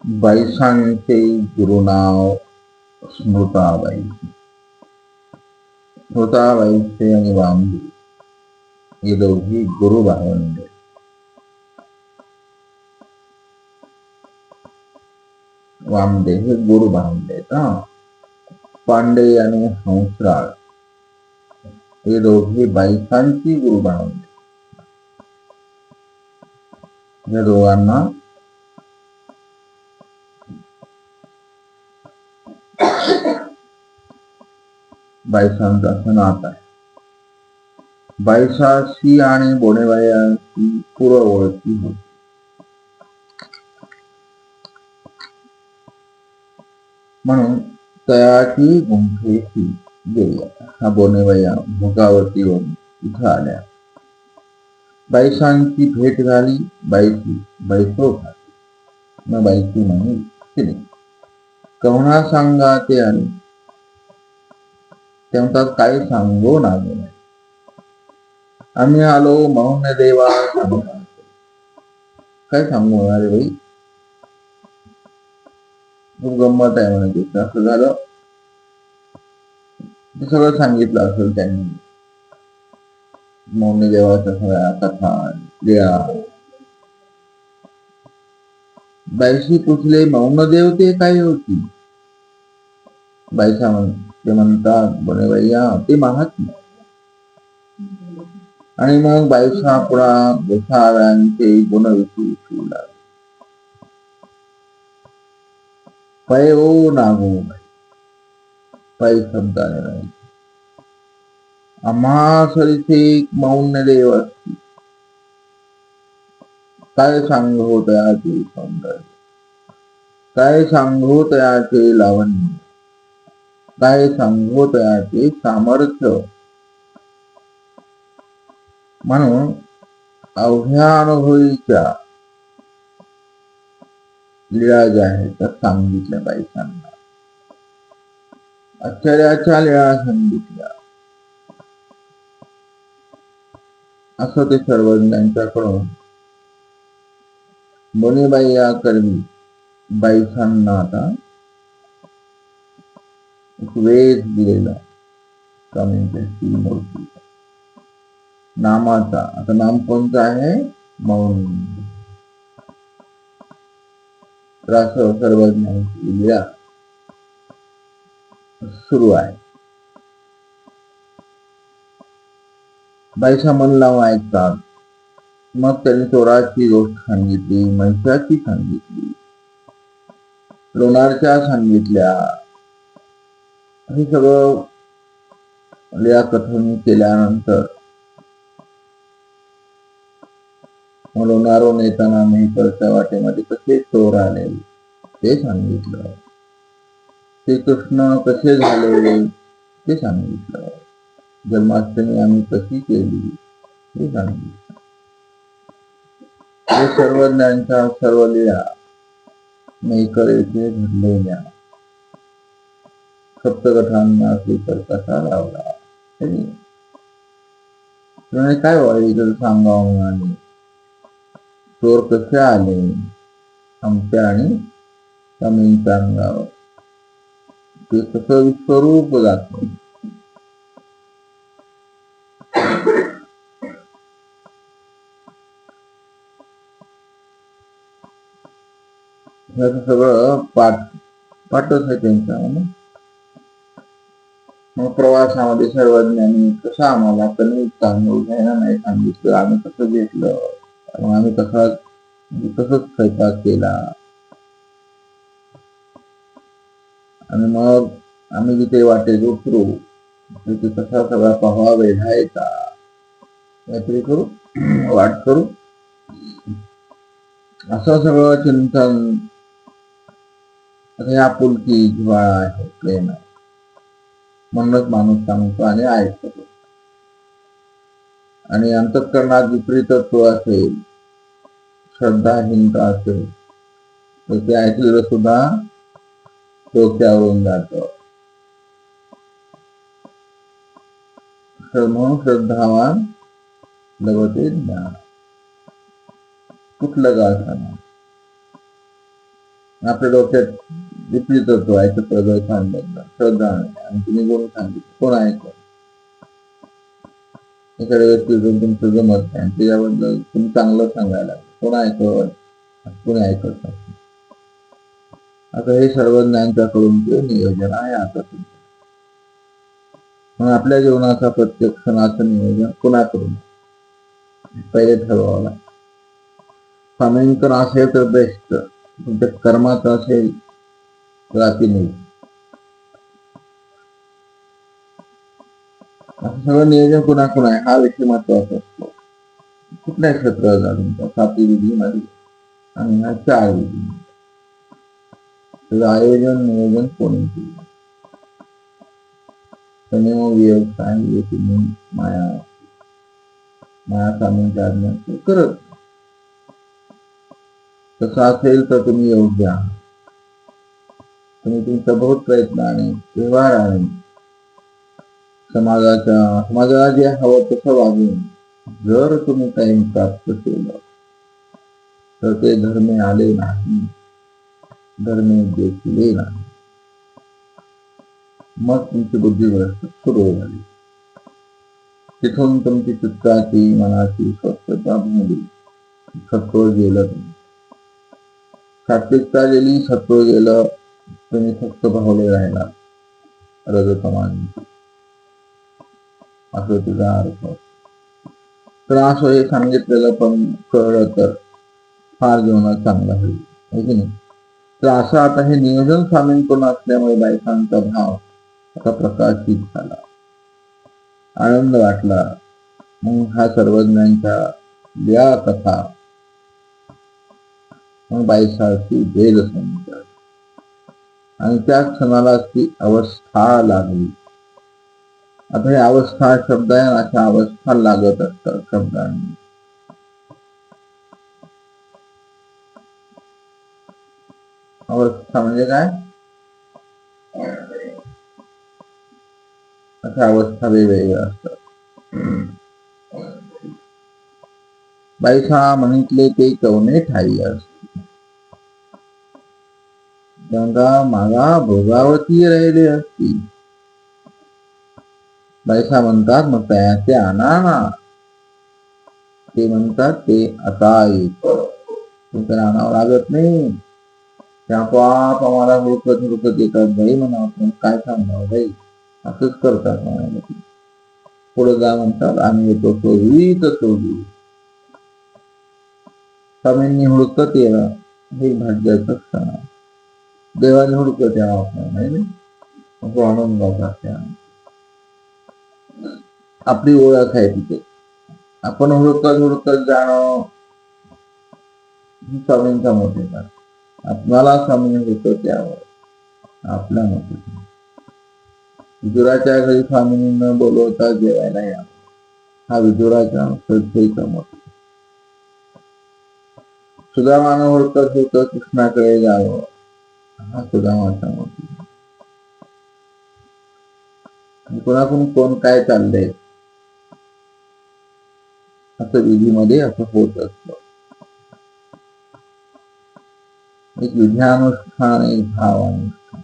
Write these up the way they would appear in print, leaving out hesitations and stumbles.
बाईसांचे गुरुनाव स्मृताबाई. स्मृताबाईचे आणि वामदेव हे दोघी गुरु भावंडे. वामदेव हे गुरु भावंडे. पांडे आणि हंसराज हे दोघी बाईसांची गुरु भावंडे. या दोघांना बाईसांचा असं नात आहे. बाईसाशी आणि बोनेबाईची पूर्व ओळखी होती. म्हणून तयाची गुंफेशी गेल्या. हा बोनेबाया भोगावतीवरून इथं आल्या. बाईसांची भेट झाली. बाईची बैसो झाली. मग बाईची म्हणे केली कवना सांगा ते आले. ते म्हणतात काही सांगू नागो नाही. आम्ही आलो मौन देवा सांगू. काय सांगू म्हणाले बाई. खूप गंमत आहे म्हणे. असं झालं ते सगळं सांगितलं असेल त्यांनी. मौन देवाच्या सगळ्या कथा लीळा. बाईशी पुछले मौनदेव ते काय होती. बाईसा ते म्हणतात बोनेबाईया ते महात्मा. आणि मग बाईसा पुढा गोसाव्यांचे गुण विचारू लागले. पै ओ नागो पै शब्दाने राहील. आम्हा सरीचे मौन देव असते. काय सांगू तयाचे सौंदर्य. काय सांगू तयाचे लावण्य. काय सांगू तयाचे सामर्थ्य. म्हणून अवघ्या अनुभवीच्या लीळा ज्या आहेत त्या सांगितल्या बाईसांना. आश्चर्याच्या लीळा सांगितल्या. असं ते सर्वज्ञांच्याकडून बोनेबाई या करवी बाईसांना आता एक वेध दिलेला स्वामींच्या मूर्तीचा नामाचा. आता नाम कोणतं आहे. मौन. सर्वज्ञांची लीळा सुरू आहे. बाईसा मन लावून ऐकतात. मग त्यांनी चोराची गोष्ट सांगितली. महिषाची सांगितली. लोणारच्या सांगितल्या. हे सगळं लीळा कथन केल्यानंतर लोणारून येताना मेहकरच्या वाटेमध्ये कसे चोर आले ते सांगितलं. श्रीकृष्ण कसे झाले ते सांगितलं. जन्माष्टमी आम्ही कशी केली ते सांगितलं. हे सर्वज्ञांच्या सर्व लीळा मेहकर येथे घडलेल्या सप्तकथांना श्रीकर कसा लावला. काय वाईट सांगावं म्हणाले. चोर कसे आले आमच्या आणि स्वामींच्या अंगावर ते कसं विश्वरूप दाखव. हे सगळं पाठच आहे त्यांचा. मग प्रवासामध्ये सर्वज्ञांनी कसं आम्हाला कणिक तांदूळ घ्यायला नाही सांगितलं. आम्ही कसं घेतलं. मग आम्ही कसं स्वयंपाक केला. आणि मग आम्ही जिथे वाटेत उतरू तिथे कसा सगळा पहावा वेढायचा. काहीतरी करू वाट करू असं सगळं चिंतन. आपुलकी जिव्हाळा आहे प्रेम आहे म्हणूनच माणूस सांगतो आणि ऐकतो. आणि अंतःकरणात विपरीतत्व असेल श्रद्धाहीनता असेल तर ते ऐकलेलं सुद्धा डोक्यावरून जातं. म्हणून श्रद्धावान लभते ज्ञान. कुठलं गाव सांगा, आपल्या डोक्यात विपरीत होतो, ऐकत सांगितलं श्रद्धा आणि तुम्ही बोलून सांगितलं, कोण ऐकत? एखाद्या व्यक्तीतून तुमचं जमत नाही, त्याच्याबद्दल तुम्ही चांगलं सांगायला कोण ऐकत? कोणी ऐकत नाही. आता हे सर्व ज्ञानच्याकडून ते नियोजन आहे. आता मग आपल्या जीवनाचा प्रत्येक क्षणाचं नियोजन कोणाकडून पहिले ठरवावं लागतं. स्वामींकर असेल तर बेस्ट, तुमच्या कर्माचं असेल तर अतिनील. असं सगळं नियोजन कुणाकडून आहे हा विषय महत्वाचा असतो. कुठल्या क्षेत्रात झालं सातवी विधीमध्ये आणि ह्या 4 विधी, त्याचं आयोजन नियोजन कोणी केलं? संयम, वियोग, सांगितले तुम्ही माया स्वामींच्या आज्ञा करत. तसं असेल तर तुम्ही योग्य आहात. तुम्ही तुमचा बहुत प्रयत्नाने व्यवहाराने समाजाला जे हवं तसं वागून जर तुम्ही काही प्राप्त केलं तर ते धर्मे आले नाही, धर्मे देखील नाही. मग तुमची बुद्धिभ्रष्ट सुरू झाली. तिथून तुमची चित्ताची मनाची स्वस्थता भंगली, सत्व गेलं. सात्विकता गेली, सत्व गेलं, तुम्ही फक्त भावले राहिला रजतमानी. असं तुझा अर्थ. तर असं हे सांगितलेलं पण कळलं तर फार जीवनात चांगला होईल, है की नाही? तर असं आता हे नियोजन स्वामींकडून असल्यामुळे बायकांचा भाव आता प्रकाशित झाला, आनंद वाटला. मग हा सर्वज्ञांच्या या कथा मग बाईसारखी वेद समजतात आणि त्या क्षणाला ती अवस्था लागली. आता हे अवस्था शब्द आहे, अशा अवस्था लागत असतात शब्दांनी. अवस्था म्हणजे काय? अशा अवस्था वेगवेगळ्या असतात. बाईसा म्हटले ते कवने ठाई असते, गंगा मागा भोगावती राहिले असती. बाईसा म्हणतात मग ते आणा ना. ते म्हणतात ते आता तुमच्या आणावं लागत नाही, ते आपोआप आम्हाला हुडकत येतात. बाई म्हणा काय सांगणार बाई, असंच करतात म्हणाले. पुढे जा म्हणतात आम्ही येतो चोरी तर चोरी. स्वामींनी हुडकत येणं हे भाग्याचं क्षण. देवाने हुडकत यावं आपण, असं आनंदाचा. आपली ओळख आहे तिथे. आपण हुडकत जाणं स्वामींचा मोठेपणा. आपल्याला स्वामींनी हुडकत यावं आपल्या मोठेपणा. विदुराच्या घरी स्वामींनी न बोलवता जेवायला यावं हा विदुराच्या श्रद्धेचा मोठा. सुदामानं हुडकत कृष्णाकडे जावं हा सुदामाचा मोठा. कोणाकडून कोण काय चाललंय असं विधीमध्ये असं होत असत. एक विद्यानुष्ठान, एक भावानुष्ठान.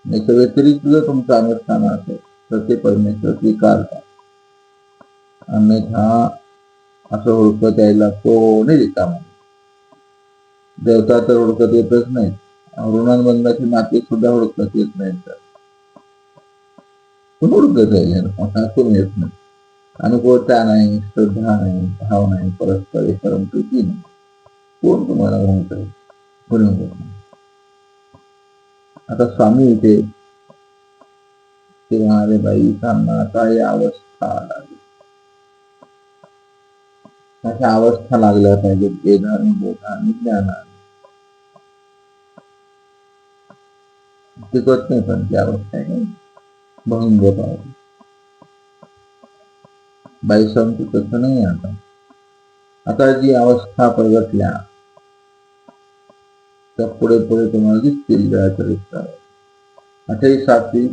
याच्या व्यतिरिक्त जर तुमचं अनुष्ठान असेल तर ते परमेश्वर स्वीकारतात. अन्यथा असं हुडकत यायला कोणी रिकामा. देवता तर हुडकत येतच नाही, ऋणानुबंधाची नाते सुद्धा हुडकत येत नाही. तर हुडकत यायला येत नाही. अनुकूलता नाही, श्रद्धा नाही, भाव नाही, परस्पर परमप्रीती नाही. कोण तुम्हाला म्हणतोय? आता स्वामी इथे ते म्हणाले बाई सांगणार काय अवस्था लागली. अशा अवस्था लागल्या पाहिजेत वेदाने, बोधाने, ज्ञानाने. टिकत नाही पण ती अवस्था आहे भंग पावली. बाईसांची तसं नाही. आता जी अवस्था प्रगटल्या त्या पुढे तुम्हाला दिसतील चरित्रात. 28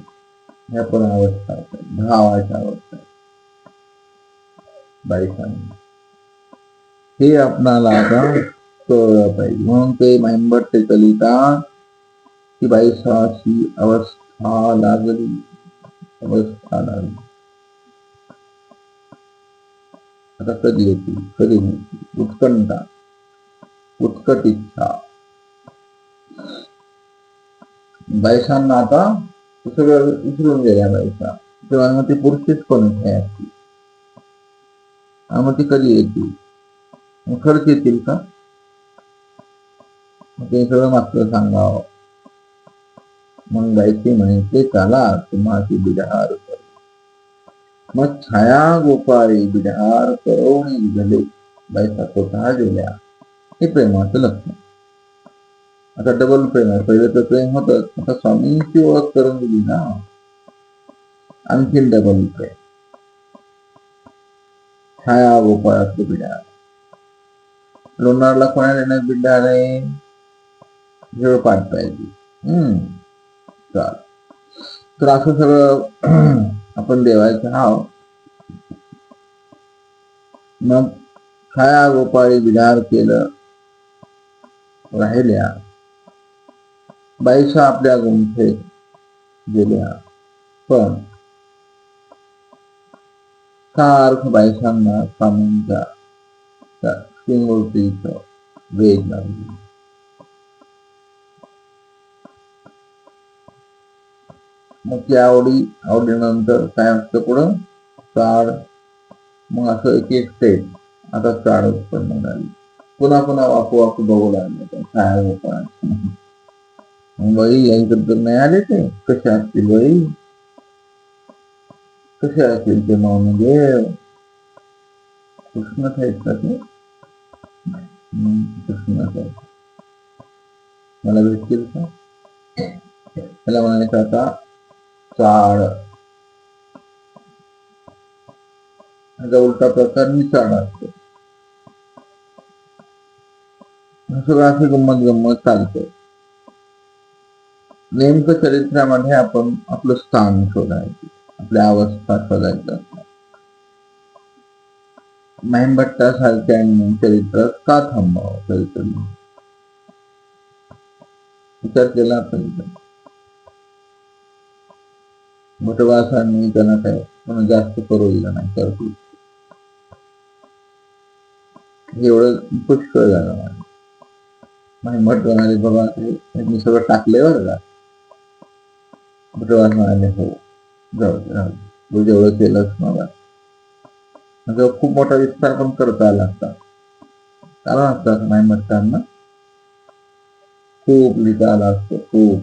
ह्या पण अवस्था, भावाच्या अवस्था. बाईसांनी हे आपणाला आता कळलं पाहिजे. म्हणून ते महिमभट्ट कलिता की बाईसाची अवस्था लागली. आता कधी येते, कधी होती उत्कंठा, उत्कट इच्छा. बाईसांना आता सगळं विसरून गेल्या बाईसा. तेव्हा मग ती पुरुषच कोण आहे, मग ती कधी येतील, मग खरंच येतील का? ते सगळं मात्र सांगावं. मग बाईची म्हणे चला तुम्हाची बिडहार कर. मग छाया गोपाळी बिडहार करवणी झाले. बाईसा स्वतः गेल्या. हे प्रेमाचं लक्षण. आता डबल प्रेम आहे. पहिलं तर प्रेम होतं, आता स्वामींची ओळख करून दिली ना, आणखीन डबल प्रेम. छाया गोपाळाचं बिडहार. लोणारला कोणाला येणार बिडहार आहे? जेव्हा पाठ पाहिजे. चाल तर असं सगळं आपण देवायचं हाव. मग छाया गोपाळी बिडहार केलं. राहिल्या बाईसा आपल्या गुंठे गेल्या. पण सार्थ बाईसांना स्वामींच्या श्रीमूर्तीचं वेग लागली. मग ती आवडीनंतर काय असतं पुढं चाड. मग असं एक एक स्टेप आता चाड उत्पन्न झाली. पुन्हा वाकू बघू लागले छाया गोपाळ. बाई यांच्याबद्दल नाही आले ते कसे असतील बाई, कसे असतील ते मौनदेव कृष्णच आहेत का ते? कृष्णच आहेत. मला भेटतील का? त्याला म्हणायचं आता चाड. त्याचा उलटा प्रकार निचाड असतो. सगळं असे गंमत चालते. नेमकं चरित्रामध्ये आपण आपलं स्थान शोधायचं, आपल्या अवस्था शोधायचं. महिमभट्टासारख्या चरित्रात का थांबावं? चरित्र विचार केला पाहिजे. भटवासांनी त्यांना काय म्हणून जास्त करू नाही करतो. एवढं पुष्कळ झालं. महिमभट्ट म्हणाले बाबा मी सगळं टाकले बरं का. भटवास म्हणाले हो जाऊ जेवढं केलंच मला. खूप मोठा विस्तार पण करता आला असता. कारण असतात महिमभट्टांना खूप लिहिता आला असतो खूप.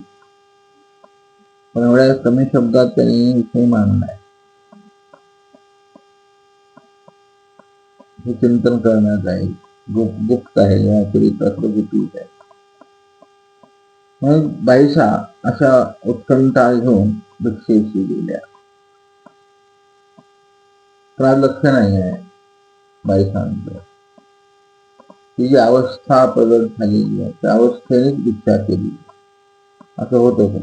पण एवढ्या कमी शब्दात त्यांनी विषय मांडलाय. हे चिंतन करण्यात आहे. गुप्त आहे या चरित्रातलं गुपित आहे. मग बाईसा अशा उत्कंठा घेऊन भिक्षेशी गेल्या. तर लक्ष नाही आहे बाईसांचं. ती जी अवस्था प्रगट झालेली आहे त्या अवस्थेनेच भिक्षा केली असं होतं.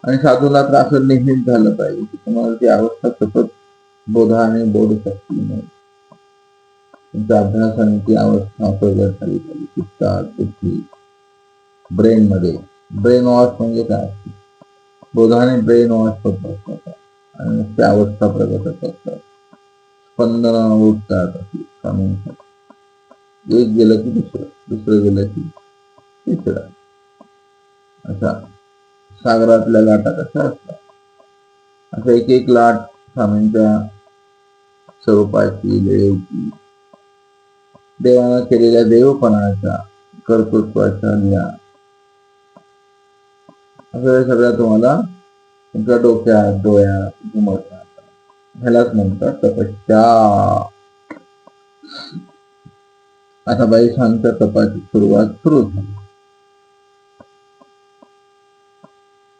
आणि साधूला तर असं नेहमीच झालं पाहिजे की तुम्हाला ती अवस्था सतत बोधाने बोध शकली नाही. तुमच्या अभ्यासाने ती अवस्था प्रगट झाली पाहिजे. चित्तात बुद्धी ब्रेन मध्ये. ब्रेन वॉश म्हणजे काय? बोधाने ब्रेन वॉश होत असतात आणि त्या अवस्था प्रगट असतात. स्पंदन उठतात स्वामींसाठी. एक गेलं की दुसरं गेलं की तिसरं. असा सागरातल्या लाटा कशा असतात असं एक एक लाट स्वामींच्या स्वरूपाची वेळेची देवानं केलेल्या देवपणाच्या कर्तृत्वाच्या असं सगळ्या तुम्हाला तुमच्या डोक्यात डोळ्यात घुमत राहतात. ह्यालाच म्हणतात तपश्च्या. आता बाईसांच्या तपाची सुरुवात सुरू झाली.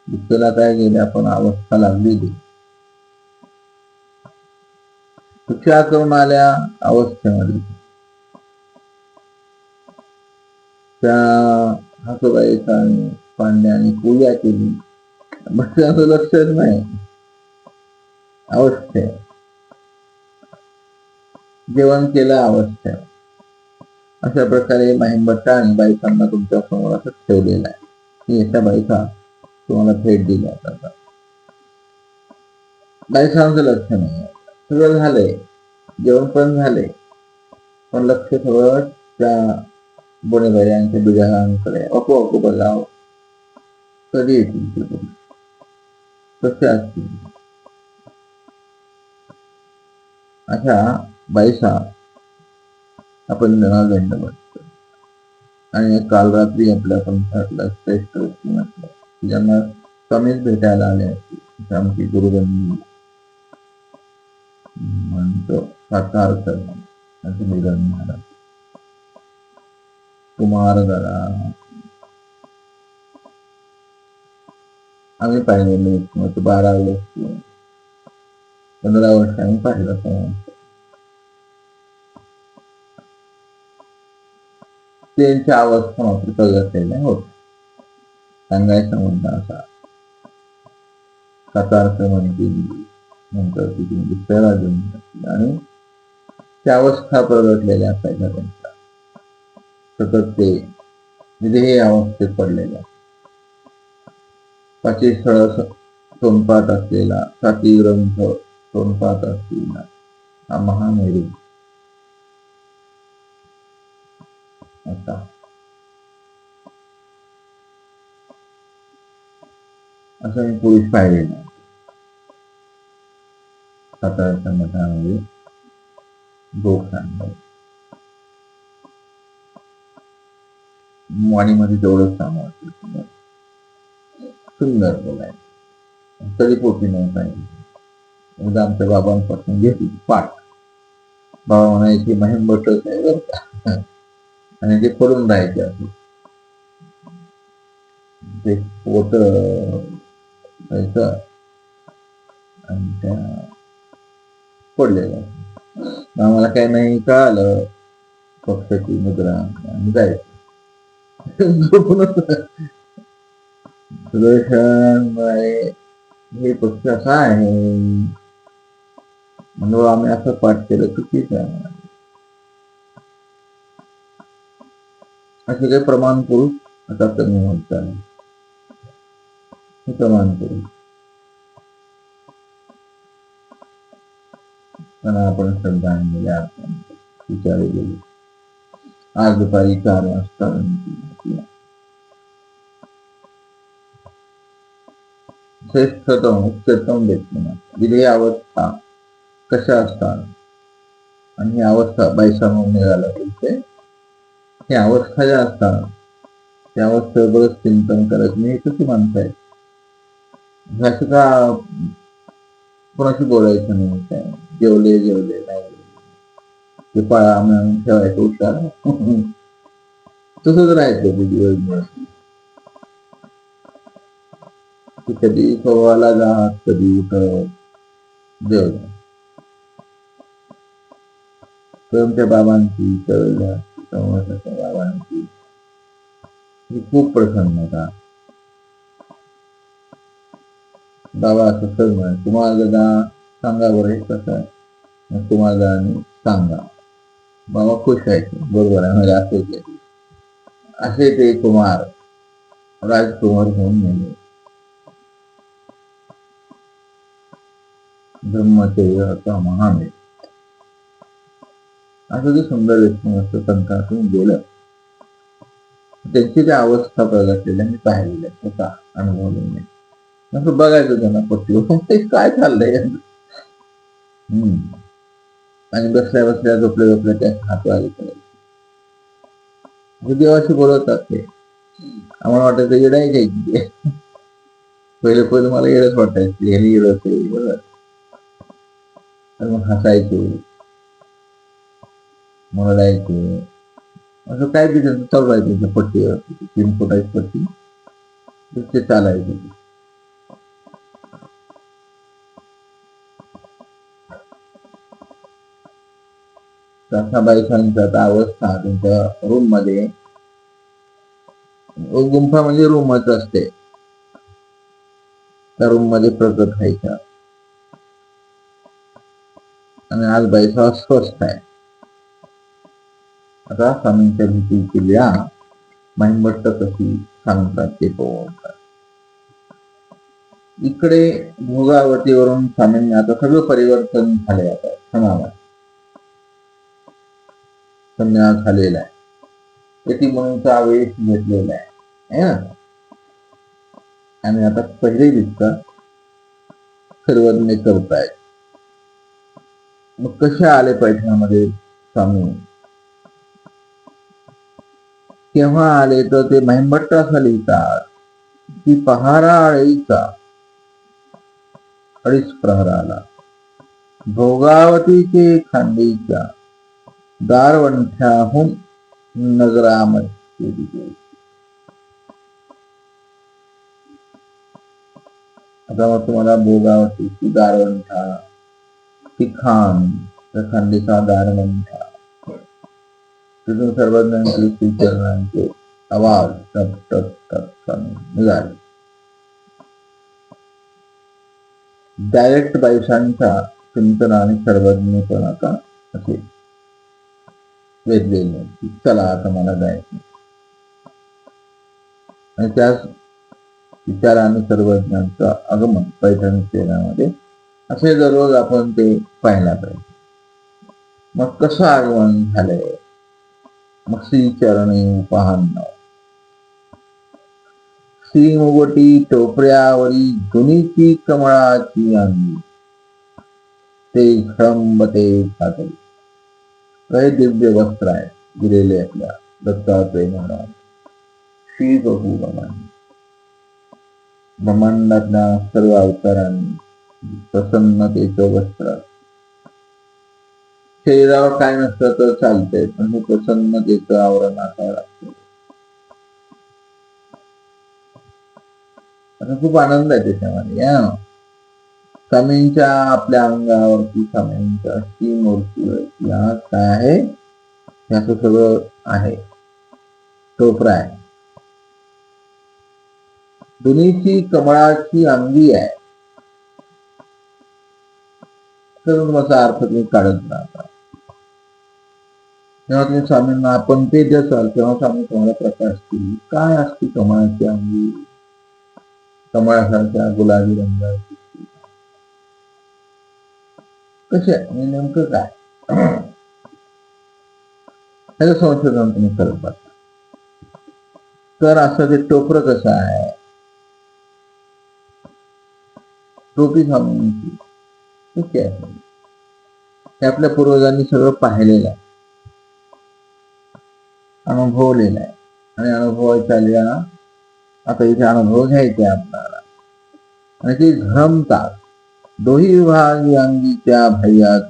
दुसऱ्याला काय गेले आपण अवस्था लागलेली. शिक्षा करून आल्या अवस्थेमध्ये त्या हातोबाईचा आणि पांड्याने पूजा केली. भक्ताचं लक्षच नाही अवस्थे. जेवण केलं अवस्थेत. अशा प्रकारे महिंबट्टा आणि बायकांना तुमच्या समोर असं ठेवलेलं आहे की याच्या बायका तुम्हाला भेट दिल्या जातात. बायकांचं लक्ष नाही, सगळं झालंय, जेवण पण झाले, पण लक्ष सगळं त्या बोनेबायांच्या बिडाळांकडे. अको बजाव कधी येतील ते पुरुष, कसे असतील. अशा बायसा आपण दंड बसतो. आणि काल रात्री आपल्या पंथातला श्रेष्ठ व्यक्ती म्हटलं की ज्यांना कमीच भेटायला आले असते आमची गुरुबंदी म्हणतो साकार करणं असं निधन झालं. कुमार जरा आम्ही पाहिलेले 12 वर्ष 15 वर्ष आम्ही पाहिलं. त्यांच्या अवस्था मात्र कळलेल्या होत. सांगायचा मुद्दा असा, सातार्थ म्हणते नंतर तिथे दुसऱ्याला देऊन आणि त्या अवस्था प्रगटलेल्या असायच्या त्यांच्या. सतत ते विधेय अवस्थेत पडलेल्या. 5 स्थळ तोंडपाठ असलेला, 7 ग्रंथ तोंडपाठ असलेला हा महामेरू असा. असं मी पुरुष पाहिलेला आहे साताऱ्याच्या मठामध्ये. गोखांड वाणीमध्ये तेवढंच सामर्थ्य, सुंदर बोलायचं, तरी पोटी नाही पाहिजे. एकदा आमच्या बाबांपासून घेतली पाठ. बाबा म्हणायची महिंबटच आहे बरं का, आणि ते पडून राहायचे असे ते पोट आणि त्या पडलेलं. आम्हाला काही नाही कळालं, पक्षाची मुद्रा आणि जायचं. सुदर्शन हे पक्ष असा आहे म्हणून आम्ही असं पाठ केलं चुकीचं आहे. असे काही प्रमाण पुरुष आता कमी होत चालेल. हे प्रमाण पुरुष त्यांना आपण श्रद्धांजली विचारले गेले. आज दुपारी 4 वाजता श्रेष्ठतम उच्चतम व्यक्तिमत्व विधेय अवस्था कशा असतात आणि ही अवस्था बायसामून निघाला पाहिजे. ही अवस्था ज्या असतात त्या अवस्थेवर बरंच चिंतन करत मी कशी माणसं आहे ह्याचं का कोणाशी बोलायचं नाही. काय जेवले नाही ते पाळा आम्ही ठेवायचं उच्चार तसंच राहायचं ते दिवसभर. कधी सव्वाला जात, कधी उठत जेवण. तुमच्या बाबांची बाबांची खूप प्रसन्नता. बाबा असं सर म्हणे तुम्हाला दादा सांगा बरं हे कसं आहे. तुम्हाला दादानी सांगा. बाबा खुश व्हायचे, बरोबर आहे म्हणजे असे ते कुमार राजकुमार होऊन गेले. ब्रह्मचर्याचा महामेरू असं ते सुंदर व्यक्तिमत्व संतातून गेलं. त्यांची त्या अवस्था प्रगटलेल्या मी पाहिलेल्या स्वतः अनुभवलेल्या. असं बघायचं त्यांना पट्टी काय चाललंय. आणि बसल्या बसल्या झोपल्या त्या हातवारी करायचे. देवाशी बोलवतात ते. आम्हाला वाटायचं येडायचे पहिले मला येडच वाटायचे, हे येडच आहे बरं. मग हसायचे, म्हणडायचे, असं काय बी त्यांचं चालू राहायचं पट्टीवर. 3 फुटाची पट्टी ते चालायचे. बायकांच्या अवस्था त्यांच्या रूम मध्ये, गुंफा म्हणजे रूमच असते, त्या रूम मध्ये प्रकट व्हायच्या. आणि आज बायका अस्वस्थ आहे. आता स्वामींच्या भीतीची लिहा महिमट्ट कशी सांगतात ते पाहू. इकडे भोगावतीवरून स्वामींनी आता सगळं परिवर्तन झाले. आता समाज संन्यास झालेला आहे. यती म्हणूनचा वेश घेतलेला आहे ना. आणि आता पहिले दिसता सर्वज्ञ करतायत. मग कसे आले पैठणामध्ये स्वामी? केव्हा आले तर ते महिमट्ट असं लिहितात की पहारा आळीचा 2:30 प्रहराला भोगावतीचे खांडीच्या दारवंठ्याहून नगरामध्ये दिले. आता मग तुम्हाला भोगावतीची दारवंठा, ती खान, त्या खांडीचा दारवंठा, तिथून सर्वज्ञांचे श्रीचरणांचे आवाज टप टप टप निघाले. डायरेक्ट बाईसांच्या चिंतनाने सर्वज्ञपणाचा असे वेधलेले की चला आता मला जायचं. आणि त्याच विचाराने सर्वज्ञांचं आगमन पैठण शहरामध्ये असे दररोज आपण ते पाहायला पाहिजे. मग कसं आगमन झालंय? मग श्रीचरणे उपाहन्न श्री मुगटी टोपऱ्यावरी धुनीची कमळाची अंगी ते खंबते खाते. काही दिव्य वस्त्र आहे दिलेले आपल्या दत्तात्रय महाराज श्री प्रभू ब्रह्मांडातल्या सर्व अवतारांनी प्रसन्नतेचं वस्त्र. शरीरावर काय नसतं तर चालतंय, पण हे प्रसन्नतेचं आवरण असावं लागतं. खूप आनंद आहे त्याच्यामध्ये. स्वामींच्या आपल्या अंगावरती स्वामींच्या श्रीमूर्तीवरती आज काय आहे? याचं सगळं आहे. टोपरा आहे, दुनीची कमळाची अंगी आहे. तर माझा अर्थ तुम्ही काढत राहता. तेव्हा तुम्ही स्वामींना आपण ते देसाल तेव्हा स्वामी तुम्हाला प्रकाश दिली. काय असते कमळाची अंगी? कमळासारख्या गुलाबी रंगाची कसे आहे? नेमकं काय त्याचं संशोधन तुम्ही करत बसता. तर असं ते टोपर कसं आहे? टोपी स्वामींची कशी आहे? हे आपल्या पूर्वजांनी सगळं पाहिलेलं आहे, अनुभवलेलं आहे. आणि अनुभवाच्या लिहा आता इथे अनुभव घ्यायचे आपल्याला. आणि ते झळमतात दोही विभागी अंगीच्या भैयाच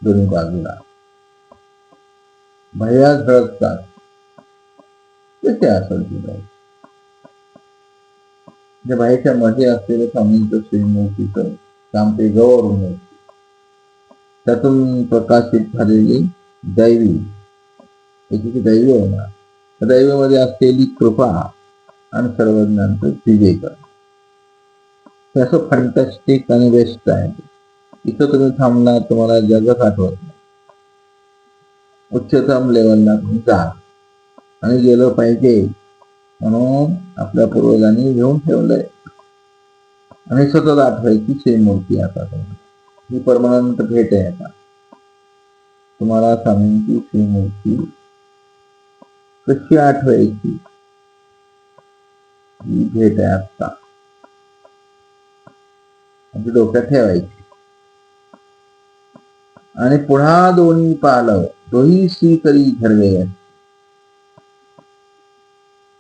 दोन्ही बाजूला भैया झळकतात. कसे असेल ती बाई? त्या बाईच्या मध्ये असलेलं स्वामींचं श्रीमूर्तीचं काम ते गौर, त्यातून प्रकाशित झालेली दैवी, त्याची दैवी होणार. त्या दैवीमध्ये असलेली कृपा आणि सर्वज्ञांचं विवेक. हे असं फंटॅस्टिक आणि बेस्ट आहे. इथं तुम्ही थांबला तुम्हाला जगच आठवत नाही. उच्चतम लेवलला तुम्ही जा आणि गेलं पाहिजे म्हणून आपल्या पूर्वजांनी घेऊन ठेवलंय. आणि सतत आठवायची श्रीमूर्ती. आता ही परमनंट भेट आहे. आता तुम्हाला स्वामींची श्रीमूर्ती कशी आठवायची ही भेट आहे. आता डोक्यात ठेवायची. आणि पुन्हा दोन्ही पालव दोही श्री करी धरवे.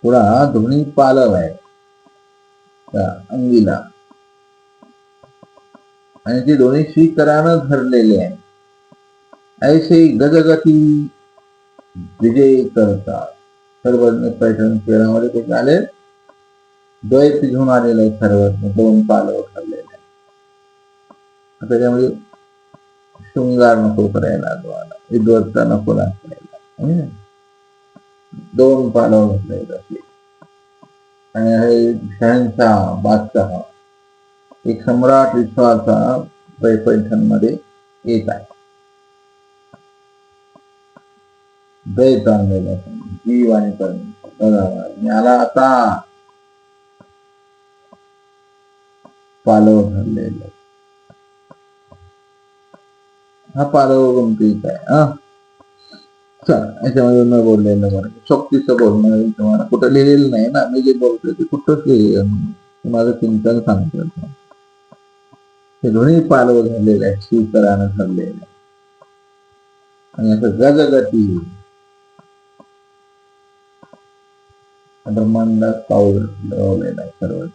पुन्हा दोन्ही पालव आहे त्या अंगीला आणि ते दोन्ही श्रीकरानं धरलेले आहे. ऐसे गजगती विजय करतात. सर्वज्ञ पैठण शहरामध्ये ते झाले द्वैत घेऊन आलेलं आहे. सर्वज्ञ दोन पालव ठरलेले आहे. त्याच्यामध्ये शृंगार नको करायला, विद्वत्ता नको दाखवायला. दोन पालव घातले असे. आणि हे शहंशाह बादशाह एक सम्राट विश्वाचा पैठण मध्ये येत आहे. द्वैत आणलेला जीव आणि परमेश्वर याला आता पालव ठरलेलं. हा पालव गमतीचा आहे. याच्यामध्ये न बोललेलं बरं, शक्तीचं बोलणं तुम्हाला कुठं लिहिलेलं नाही ना. मी जे बोलतोय ते कुठंच लिहिलेलं नाही, माझं चिंतन सांगतो. हे दोन्ही पालव झालेलं आहे, श्रीकरानं ठरलेलं आहे. आणि असं गजगती ब्रह्मांडात पाऊल लावलेलं आहे सर्व.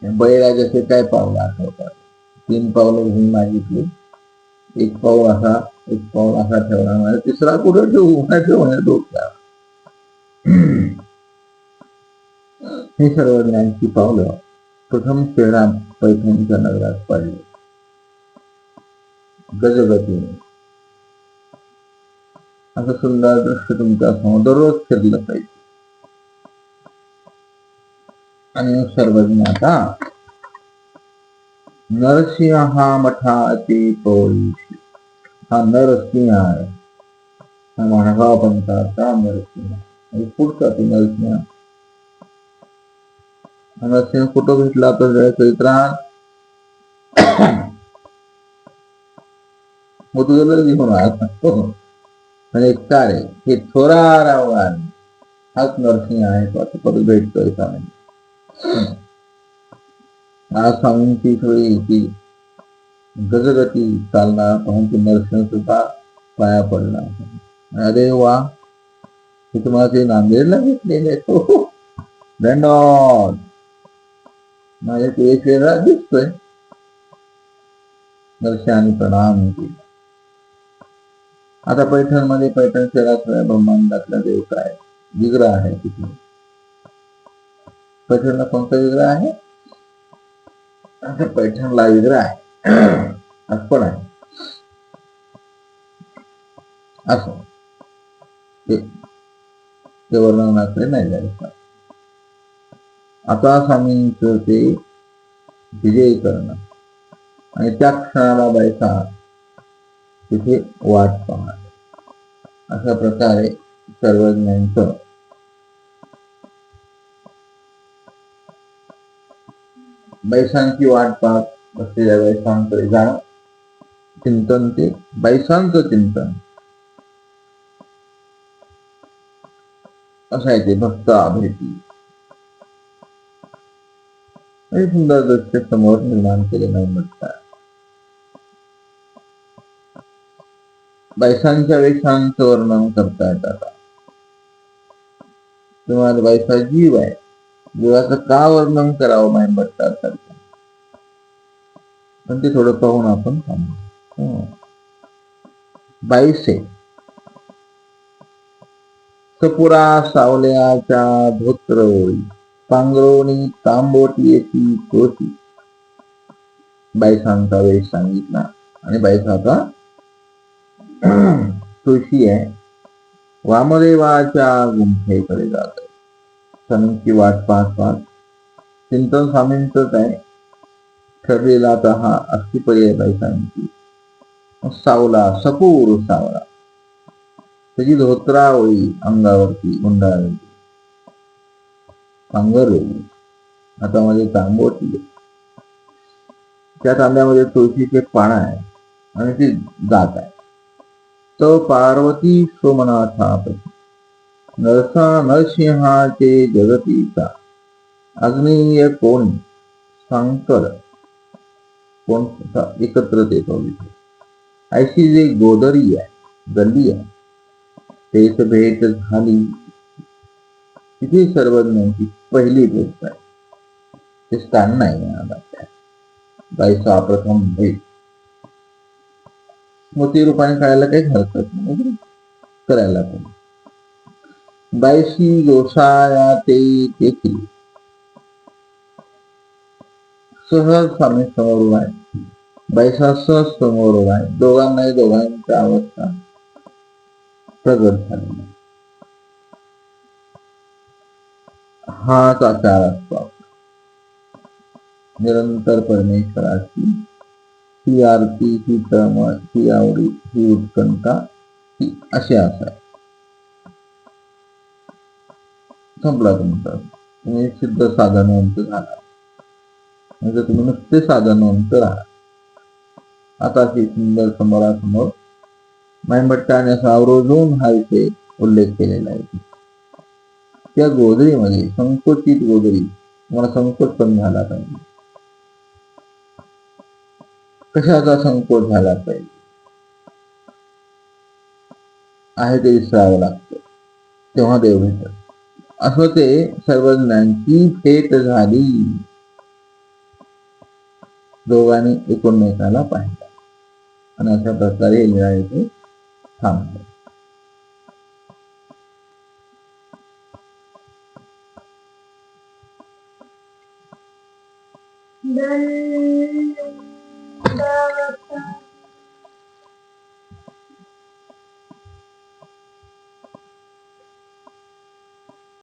बळीराजाचे काय पावलं आठवतात? 3 पावलं घेऊन मागितली, एक पाऊल असा ठेवला, म्हणजे तिसरा कुठं ठेवू डोक्यात. हे सर्व ज्ञानची पावलं प्रथम चेहरा पैठणच्या नगरात पडले गजगतीने. असं सुंदर दृश्य तुमच्या समोर दररोज फिरलं पाहिजे. आणि सर्वज्ञ आता नरसिंह हा मठाचे पौरुष, हा नरसिंह आहे, हा माणगाव पंथाचा नरसिंह. आणि पुढचा ते नरसिंह. नरसिंह कुठं भेटला तर चरित्रात मुदगल घेऊन आला. म्हणजे काय हे थोरा रावण हाच नरसिंह आहे, तो आता परत भेटतोय स्वामी. आज स्वामींची थोडी ती गजगती चालणार पाहून ती नरसिंह सुद्धा पाया पडला. अरे वा, हे तुम्हाला ते नांदेडला घेतलेले तो दंडोत माझ्या ते एक वेगळा दिसतोय. नरसिंहाने प्रणाम केला. आता पैठण मध्ये, पैठण शहरात ब्रह्मांडातला देवता आहे, विग्रह आहे तिथे. पैठणला कोणता विग्रह आहे? आता पैठणला विग्रह आहे, पण आहे असं ते वर्णनाकडे नाही जायचं. आता स्वामींचं ते विजयी करणं आणि त्या क्षणाला बायका तिथे वाट पाहणार, अशा प्रकारे सर्वज्ञांचं बैसांची वाट पाहत बसलेल्या बैसांकडे जाणं, चिंतन ते बैसांचं चिंतन असायचे. भक्त भेटी सुंदर दृश्य समोर निर्माण केले नाही म्हणतात. बैसांच्या वेशांचं वर्णन करता येतात. तुम्हाला बैसा जीव आहे, जीवाचं का वर्णन करावं माहीत भट्टात, पण ते थोडं पाहून आपण थांबू. बैसे सपुरा सावल्याच्या धोत्र ओळी, पांघरोणी तांबोटीची कोटी. बैसांचा वेश सांगितला आणि बैसाचा तुळशी आहे. वामदेवाच्या गुंफेकडे जात, स्वामींची वाट पाहत पाहत चिंतन स्वामींचंच आहे. ठरलेला आता हा अस्थिपर्याय बैसांची. सावला, सपूर सावला, त्याची धोत्रावळी अंगावरती गुंडाळली, पांघरलेली हातामध्ये तांबोटी, त्या तांब्यामध्ये तुळशीचे पान आहे आणि ती जात आहे. तो पार्वती सोमनाथापती नरसिंहाचे जगतीचा अग्नीय कोण सांकर कोण एकत्र येतो. अशी जी गोदरी आहे, गल्ली आहे, तेच भेट झाली तिथे सर्वज्ञांची पहिली भेट आहे. ते स्थान नाही बाईचा प्रथम भेट स्मृती रूपाने करायला काही हरकत नाही, करायला पण. बाईशी गोसाया ते देखील सहज स्वामी समोर उभा आहे, बाईसा सहज समोर उभा आहे. दोघांची अवस्था प्रगट झाली. हाच आचार असतो निरंतर परमेश्वराची, ही आरती, ही तळमळ, ही आवडी, ही उत्कंठा की अशी आशा संपला तुमचा. तुम्ही सिद्ध साधनवंत झाला. म्हणजे तुम्ही नुसते साधनवंत राहा. आता अशी सुंदर समोरासमोर माईभट्टाने असा आवर्जून हा विषय उल्लेख केलेला आहे. त्या गोधडीमध्ये संकोचित गोधडी, तुम्हाला संकोच पण झाला पाहिजे. कशाचा संकोच झाला पाहिजे, आहे ते विसरावं लागतं, तेव्हा देव भेटत. असं ते सर्वज्ञांची भेट झाली. दोघांनी एकमेकाला पाहिलं आणि अशा प्रकारे लीळा इथे थांबते. दंडवत